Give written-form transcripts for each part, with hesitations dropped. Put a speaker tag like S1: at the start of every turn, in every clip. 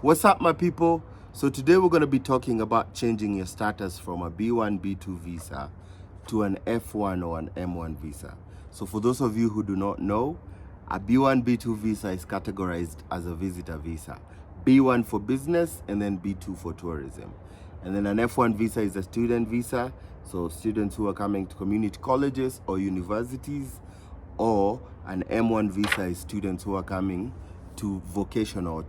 S1: What's up, my people? So today we're going to be talking about changing your status from a B1, B2 visa to an F1 or an M1 visa. So for those of you who do not know, a B1, B2 visa is categorized as a visitor visa. B1 for business and then B2 for tourism. And then an F1 visa is a student visa. So students who are coming to community colleges or universities, or an M1 visa is students who are coming to vocational or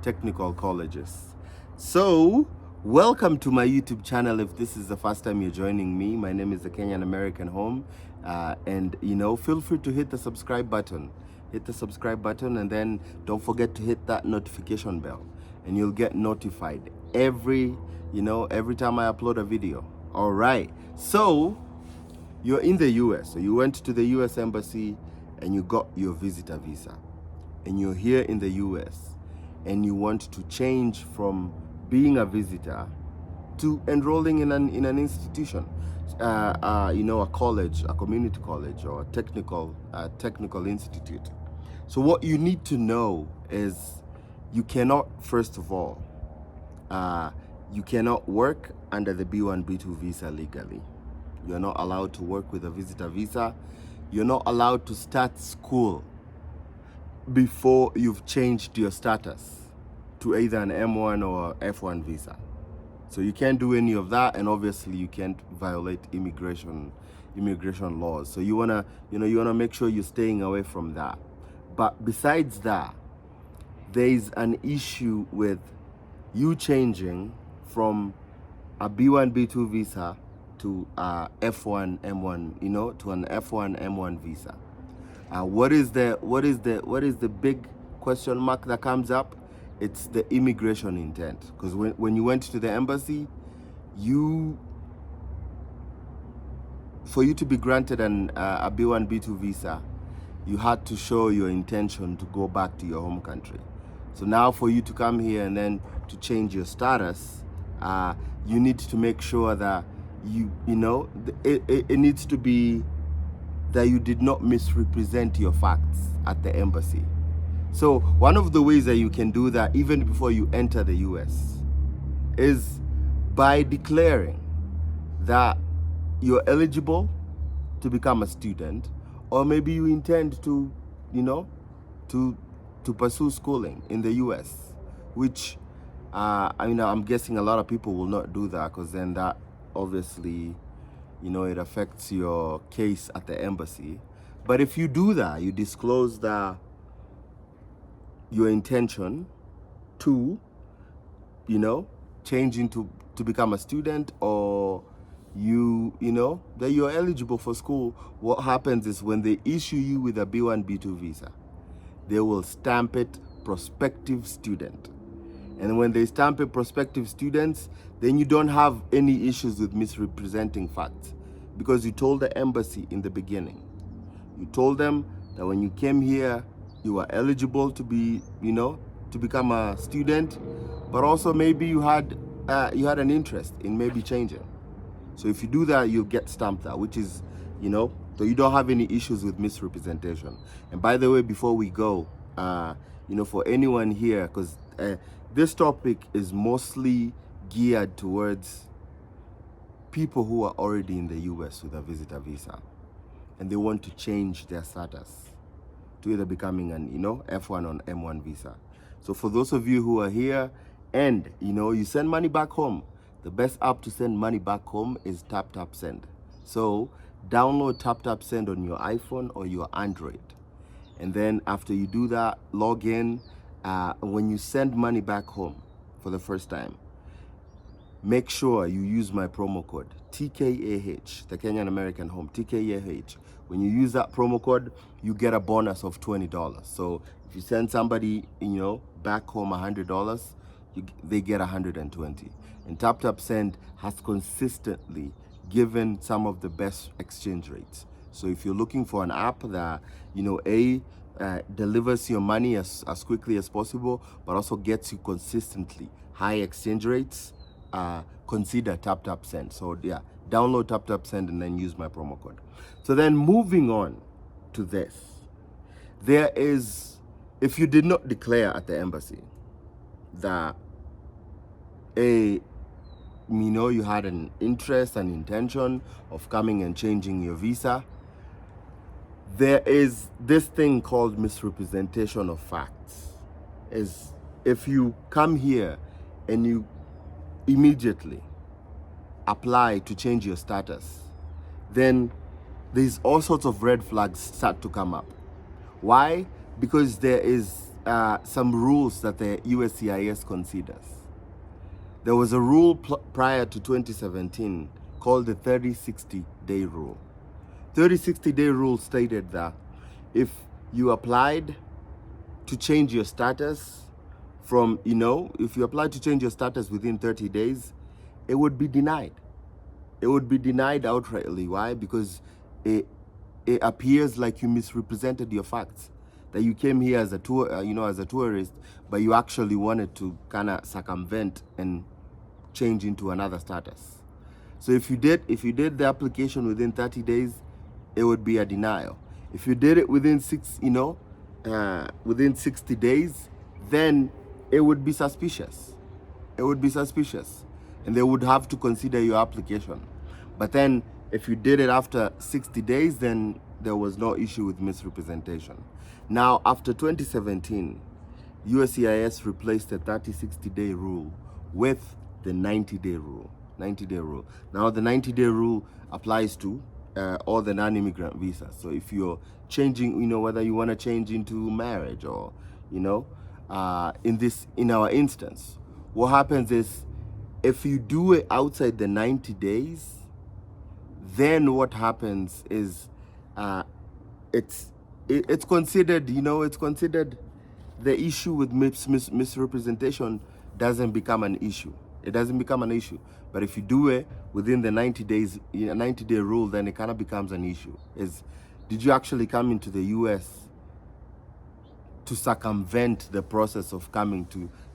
S1: technical colleges. So welcome to my YouTube channel. If this is the first time you're joining me, my name is the Kenyan American Home, and feel free to hit the subscribe button. Hit the subscribe button, and then don't forget to hit that notification bell, and you'll get notified every time I upload a video. All right, so you're in the US, so you went to the US embassy and you got your visitor visa, and you're here in the US and you want to change from being a visitor to enrolling in an institution, a college, a community college, or a technical institute. So what you need to know is you cannot, first of all, you cannot work under the B1, B2 visa legally. You're not allowed to work with a visitor visa. You're not allowed to start school before you've changed your status to either an M1 or F1 visa. So you can't do any of that, and obviously you can't violate immigration laws. So you wanna make sure you're staying away from that. But besides that, there is an issue with you changing from a B1, B2 visa to F1, M1, to an F1, M1 visa. What is the big question mark that comes up? It's the immigration intent. Because when you went to the embassy, for you to be granted a B1, B2 visa, you had to show your intention to go back to your home country. So now for you to come here and then to change your status, you need to make sure that it needs to be that you did not misrepresent your facts at the embassy. So one of the ways that you can do that even before you enter the US is by declaring that you're eligible to become a student, or maybe you intend to pursue schooling in the US, which I'm guessing a lot of people will not do that, because then that obviously it affects your case at the embassy. But if you do that, you disclose that your intention to change to become a student, or that you're eligible for school. What happens is when they issue you with a B1, B2 visa, they will stamp it prospective student. And when they stamp it prospective students, then you don't have any issues with misrepresenting facts, because you told the embassy in the beginning. You told them that when you came here, you were eligible to be, to become a student, but also maybe you had an interest in maybe changing. So if you do that, you'll get stamped out, which is, so you don't have any issues with misrepresentation. And by the way, before we go, for anyone here, because this topic is mostly geared towards people who are already in the US with a visitor visa, and they want to change their status to either becoming an F1 or M1 visa. So for those of you who are here and you send money back home, the best app to send money back home is TapTapSend. So download TapTapSend on your iPhone or your Android, and then after you do that, log in. When you send money back home for the first time, make sure you use my promo code TKAH, the Kenyan American Home, TKAH. When you use that promo code, you get a bonus of $20. So if you send somebody, back home $100, they get $120. And TapTapSend has consistently given some of the best exchange rates. So if you're looking for an app that, delivers your money as quickly as possible, but also gets you consistently high exchange rates, consider TapTapSend. So yeah, download TapTapSend and then use my promo code. So then moving on to this, there is, if you did not declare at the embassy, that a you had an interest and intention of coming and changing your visa, there is this thing called misrepresentation of facts. Is if you come here and you immediately apply to change your status, then there's all sorts of red flags start to come up. Why? Because there is some rules that the USCIS considers. There was a rule prior to 2017 called the 30-60-day rule. 30-60-day rule stated that if you applied to change your status from, if you applied to change your status within 30 days, it would be denied. It would be denied outrightly. Why? Because it appears like you misrepresented your facts. That you came here as a as a tourist, but you actually wanted to kind of circumvent and change into another status. So if you did the application within 30 days, it would be a denial. If you did it within within 60 days, then it would be suspicious. It would be suspicious, and they would have to consider your application. But then if you did it after 60 days, then there was no issue with misrepresentation. Now, after 2017, USCIS replaced the 30-60-day rule with the 90-day rule. 90-day rule. Now, the 90-day rule applies to all the non-immigrant visas. So if you're changing, whether you want to change into marriage or, in our instance, what happens is if you do it outside the 90 days, then what happens is it's considered, it's considered the issue with misrepresentation doesn't become an issue. It doesn't become an issue. But if you do it within the 90 days, 90-day rule, then it kind of becomes an issue. Did you actually come into the US to circumvent the process of coming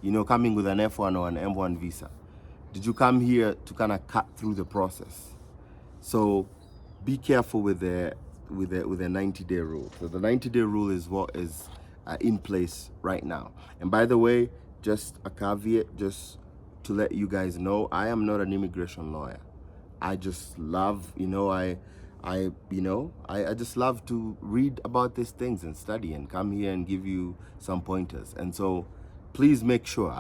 S1: with an F1 or an M1 visa? Did you come here to kind of cut through the process? So be careful with the 90-day rule. So the 90-day rule is what is in place right now. And by the way, just a caveat, just to let you guys know, I am not an immigration lawyer. I just love, I just love to read about these things and study and come here and give you some pointers. And so please make sure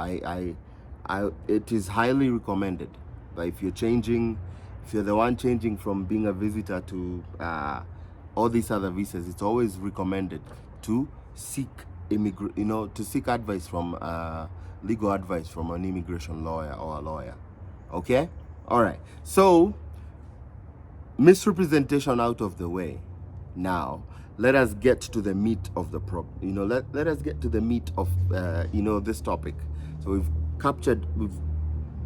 S1: it is highly recommended that if you're the one changing from being a visitor to all these other visas, it's always recommended to seek seek advice from legal advice from an immigration lawyer or a lawyer. Okay? All right. So misrepresentation out of the way. Now, let us get to the meat of the problem. Let us get to the meat of this topic. So we've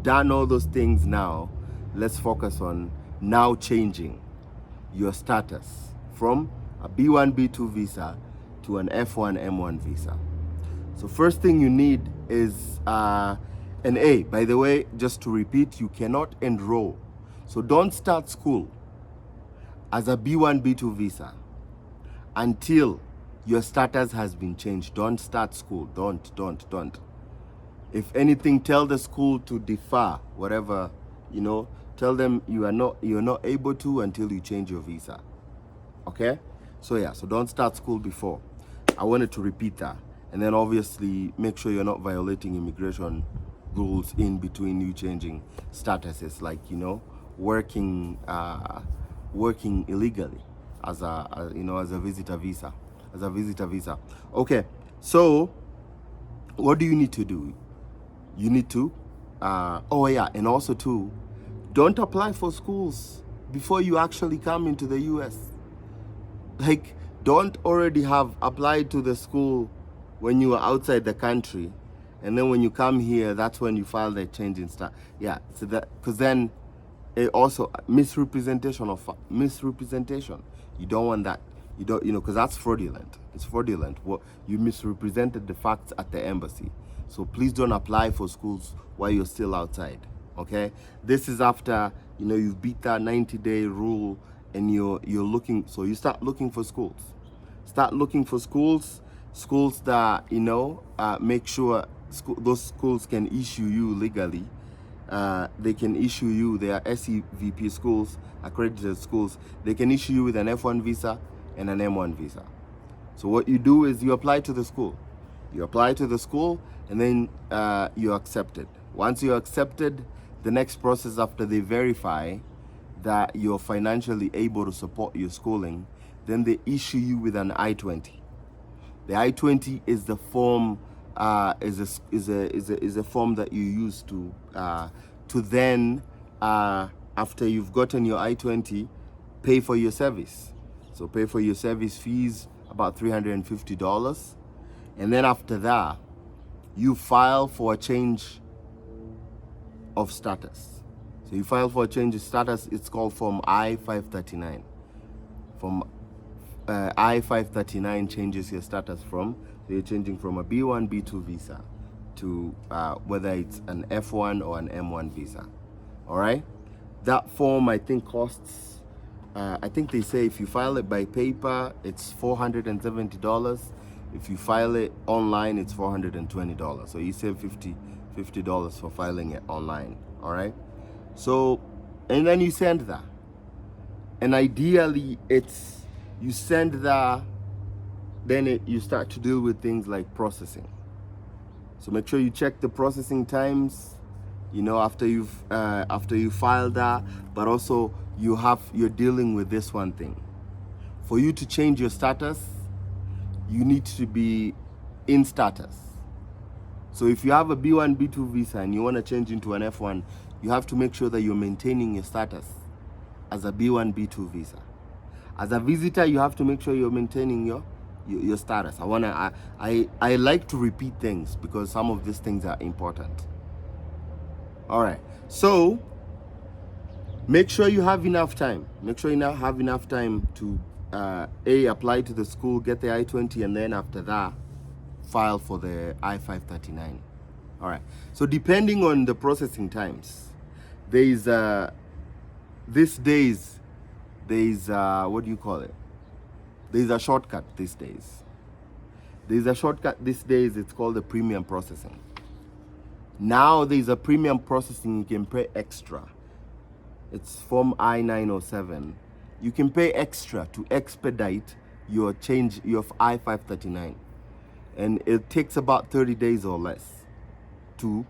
S1: done all those things. Now let's focus on now changing your status from a B1 B2 visa to an F1 M1 visa. So first thing you need is an A. By the way, just to repeat, you cannot enroll. So don't start school as a B1 B2 visa until your status has been changed. Don't start school. Don't. If anything, tell the school to defer whatever, tell them you're not able to until you change your visa. Okay? So don't start school before. I wanted to repeat that. And then obviously make sure you're not violating immigration rules in between you changing statuses, like, working illegally as a visitor visa. Okay. So what do you need to do? You need to and also too, don't apply for schools before you actually come into the US. Like, don't already have applied to the school when you are outside the country, and then when you come here, that's when you file the change in status. So that, because then it also misrepresentation. You don't want that. You don't, because that's fraudulent. It's fraudulent. You misrepresented the facts at the embassy. So please don't apply for schools while you're still outside. Okay? This is after you've beat that 90-day rule, and you're looking. So you start looking for schools. Start looking for schools that make sure those schools can issue you legally. They can issue you, they are SEVP schools, accredited schools. They can issue you with an F1 visa and an M1 visa. So what you do is you apply to the school. You apply to the school, and then you're accepted. Once you're accepted, the next process after they verify that you're financially able to support your schooling, then they issue you with an I-20. The I-20 is the form, is a form that you use to then, after you've gotten your I-20, pay for your service. So pay for your service fees, about $350. And then after that, you file for a change of status. So you file for a change of status. It's called Form I-539. Form I-539 changes your status from, so you're changing from a B1, B2 visa to whether it's an F1 or an M1 visa. All right? That form, I think, costs, I think they say if you file it by paper, it's $470. If you file it online, it's $420. So you save $50 for filing it online. All right? So, and then you send that. And ideally, it's, you send that, then you start to deal with things like processing. So make sure you check the processing times, you know, after you file that, but also you're dealing with this one thing. For you to change your status, you need to be in status. So if you have a B1, B2 visa and you want to change into an F1, you have to make sure that you're maintaining your status as a B1, B2 visa. As a visitor, you have to make sure you're maintaining your status. I like to repeat things because some of these things are important. All right, so make sure you have enough time. Make sure you have enough time to apply to the school, get the I-20, and then after that, file for the I-539. All right, so depending on the processing times, there is these days, there's what do you call it? There's a shortcut these days. There's a shortcut these days, it's called the premium processing. Now there's a premium processing, you can pay extra. It's Form I-907. You can pay extra to expedite your change, your I-539. And it takes about 30 days or less to,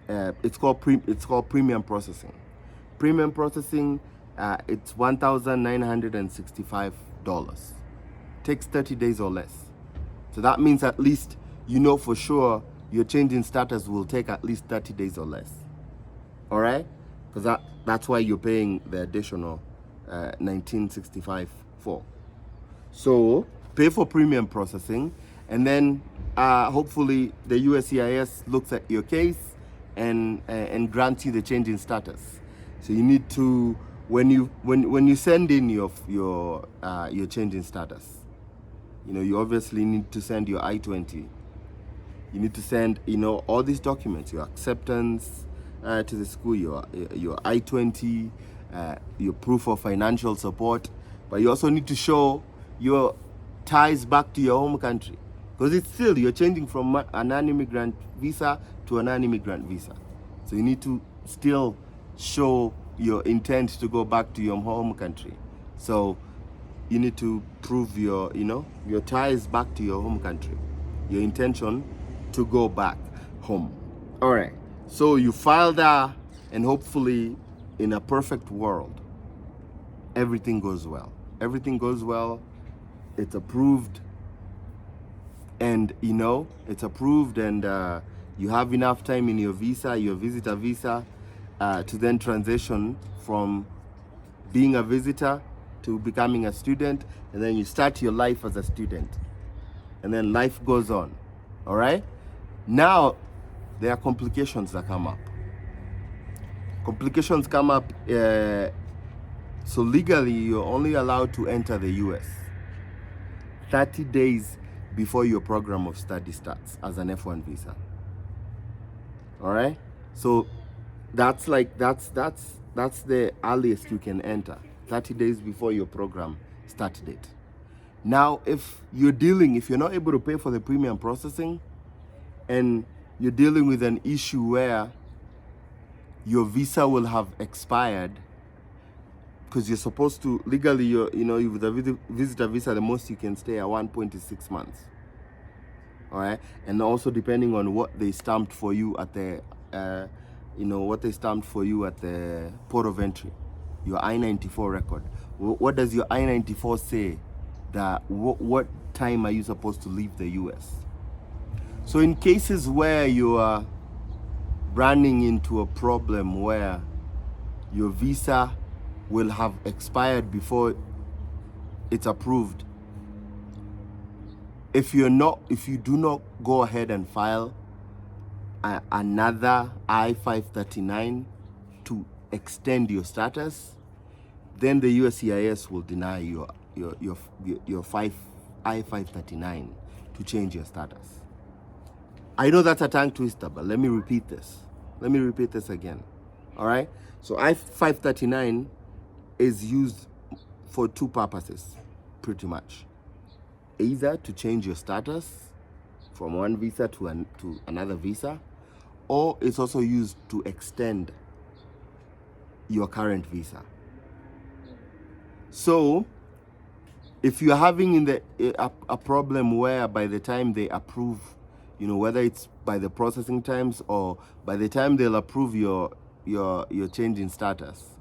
S1: it's called premium processing. Premium processing, it's $1,965. Takes 30 days or less. So that means at least you know for sure your change in status will take at least 30 days or less. All right? Because that's why you're paying the additional $1,965 for. So pay for premium processing, and then hopefully the USCIS looks at your case and grants you the change in status. So you need to, when you send in your change in status, you know, you obviously need to send your I-20. You need to send, you know, all these documents, your acceptance to the school, your I-20, your proof of financial support, but you also need to show your ties back to your home country, because it's still, you're changing from a non-immigrant visa to a non-immigrant visa. So you need to still show your intent to go back to your home country. So you need to prove your ties back to your home country, your intention to go back home. All right, so you file that, and hopefully in a perfect world, everything goes well. Everything goes well, it's approved, and you know, it's approved, and you have enough time in your visa, your visitor visa, to then transition from being a visitor to becoming a student, and then you start your life as a student, and then life goes on. All right? Now, there are complications that come up. Complications come up, so legally, you're only allowed to enter the US 30 days before your program of study starts as an F1 visa. All right? So that's the earliest you can enter, 30 days before your program start date. Now, if you're not able to pay for the premium processing, and you're dealing with an issue where your visa will have expired, because you're supposed to legally, you with a visitor visa, the most you can stay at 1.6 months. All right, and also depending on what they stamped for you at the what they stamped for you at the port of entry, your I-94 record. What does your I-94 say? That what time are you supposed to leave the US? So in cases where you are running into a problem where your visa will have expired before it's approved, if you do not go ahead and file another I-539 to extend your status, then the USCIS will deny your I-539 to change your status. I know that's a tongue twister, but let me repeat this. Let me repeat this again. All right? So I-539 is used for two purposes, pretty much. Either to change your status from one visa to another visa, or it's also used to extend your current visa. So if you're having a problem where by the time they approve, whether it's by the processing times or by the time they'll approve your change in status,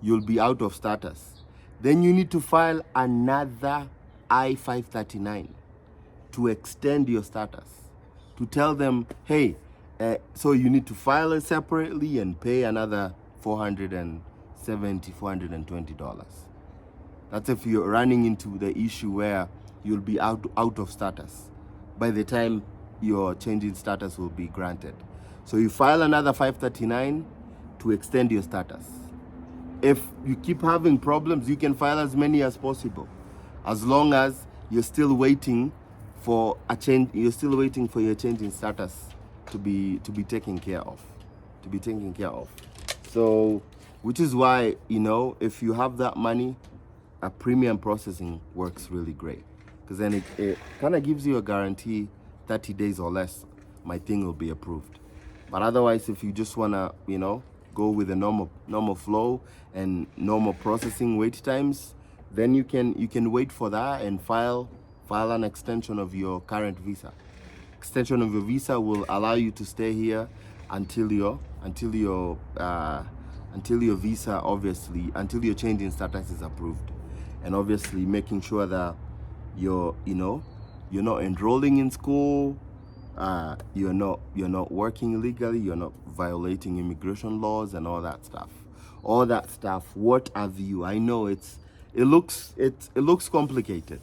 S1: you'll be out of status. Then you need to file another I-539 to extend your status, to tell them, hey, so you need to file it separately and pay another $420. That's if you're running into the issue where you'll be out of status by the time your change in status will be granted. So you file another 539 to extend your status. If you keep having problems, you can file as many as possible, as long as you're still waiting for a change. You're still waiting for your change in status to be taken care of, So, which is why, if you have that money, a premium processing works really great, because then it kind of gives you a guarantee 30 days or less, my thing will be approved. But otherwise, if you just wanna, go with a normal flow and normal processing wait times, then you can wait for that and file an extension of your current visa. Extension of your visa will allow you to stay here until your visa, obviously, until your change in status is approved, and obviously making sure that you're not enrolling in school, you're not working illegally, you're not violating immigration laws and all that stuff. What have you? I know it looks complicated.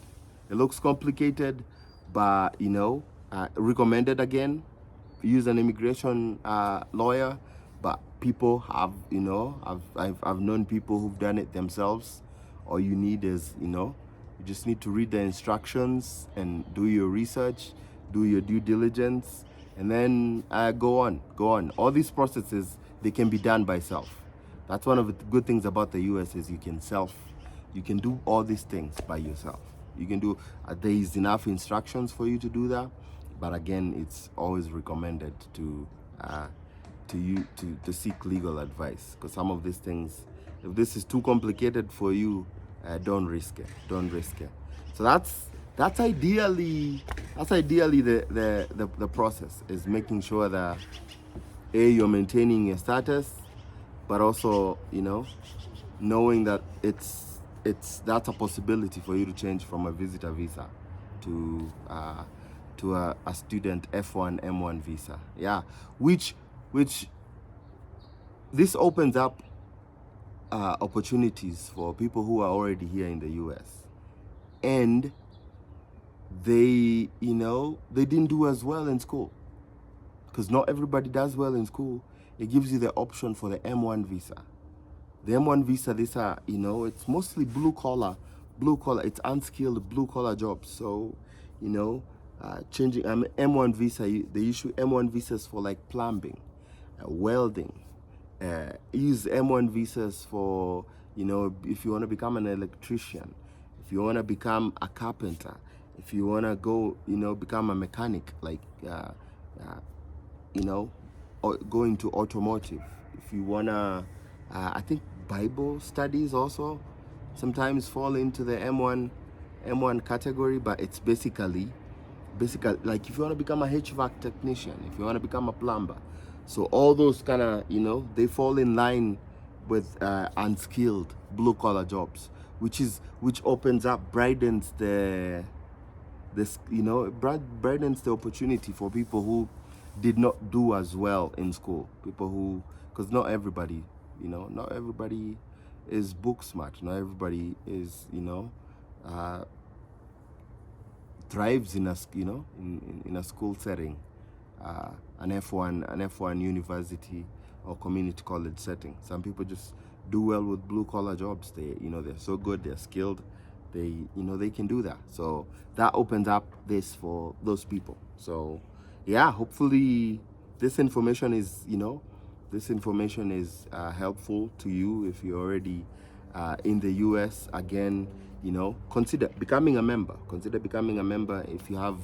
S1: It looks complicated, but recommended again. Use an immigration lawyer. But people have, I've known people who've done it themselves. All you need is, you just need to read the instructions and do your research, do your due diligence, and then go on. All these processes, they can be done by self. That's one of the good things about the US is you can do all these things by yourself. You can do, there is enough instructions for you to do that, but again, it's always recommended to seek legal advice, because some of these things, if this is too complicated for you, don't risk it. So that's ideally the process, is making sure that you're maintaining your status, but also knowing that that's a possibility for you to change from a visitor visa to a student F1 M1 visa. Yeah, which this opens up opportunities for people who are already here in the US, and they didn't do as well in school, because not everybody does well in school. It gives you the option for the M1 visa. The M1 visa, these are, it's mostly blue collar, it's unskilled blue collar jobs. So, changing M1 visa, they issue M1 visas for like plumbing, welding. Use M1 visas for, if you want to become an electrician, if you want to become a carpenter, if you want to go, become a mechanic, like you know, or go into automotive. If you wanna, I think Bible studies also sometimes fall into the M1 category, but it's basically like if you want to become a HVAC technician, if you want to become a plumber, so all those kind of, you know, they fall in line with unskilled blue collar jobs, which opens up, brightens this, you know, brightens the opportunity for people who did not do as well in school, people who, because not everybody, you know, not everybody is book smart, not everybody is, you know, thrives in a, you know, in a school setting, an F1 university or community college setting. Some people just do well with blue collar jobs. They, you know, they're so good, they're skilled, they, you know, they can do that. So that opens up this for those people. So yeah, hopefully this information is, you know, this information is helpful to you if you're already in the US. Again, you know, consider becoming a member. Consider becoming a member. If you have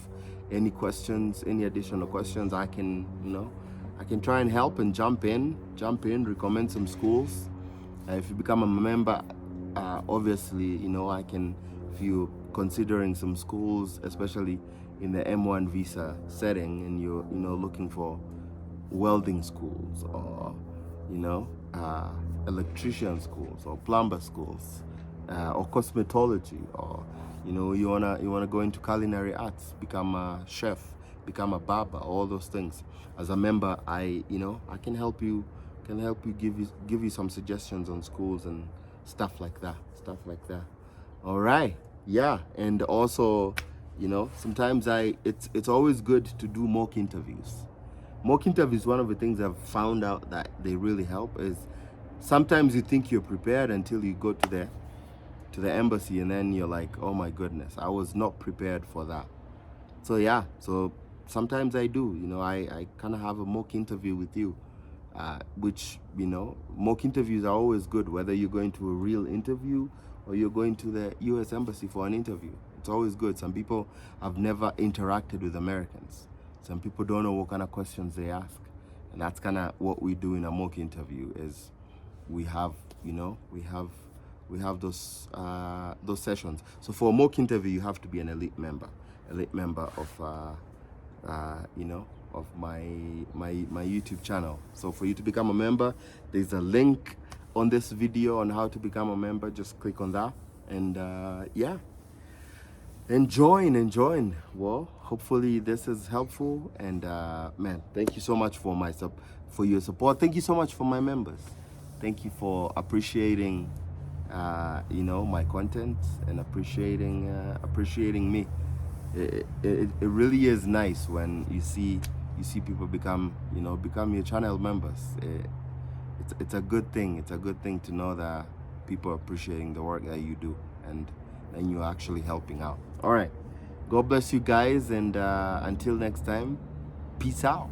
S1: any questions, any additional questions, I can, you know, I can try and help and jump in, recommend some schools. If you become a member, obviously, you know, I can, if you're considering some schools, especially in the M1 visa setting, and you're, you know, looking for welding schools or, you know, electrician schools or plumber schools, or cosmetology, or, you know, you wanna go into culinary arts, become a chef, become a barber, all those things. As a member, I can help you, give you some suggestions on schools and stuff like that. All right, yeah. And also, you know, sometimes it's always good to do mock interviews. Mock interviews, one of the things I've found out that they really help is sometimes you think you're prepared until you go to the embassy, and then you're like, oh my goodness, I was not prepared for that. So yeah, so sometimes I do, you know, I kind of have a mock interview with you, which, you know, mock interviews are always good, whether you're going to a real interview or you're going to the US embassy for an interview. It's always good. Some people have never interacted with Americans. Some people don't know what kind of questions they ask. And that's kind of what we do in a mock interview, is we have, you know, we have those sessions. So for a mock interview, you have to be an elite member of you know, of my YouTube channel. So for you to become a member, there's a link on this video on how to become a member. Just click on that, and yeah, and join. Well, hopefully this is helpful, and man, thank you so much for your support. Thank you so much for my members. Thank you for appreciating you know, my content, and appreciating me. It really is nice when you see people become your channel members. It's a good thing. It's a good thing to know that people are appreciating the work that you do, and you're actually helping out. All right, God bless you guys, and until next time, peace out.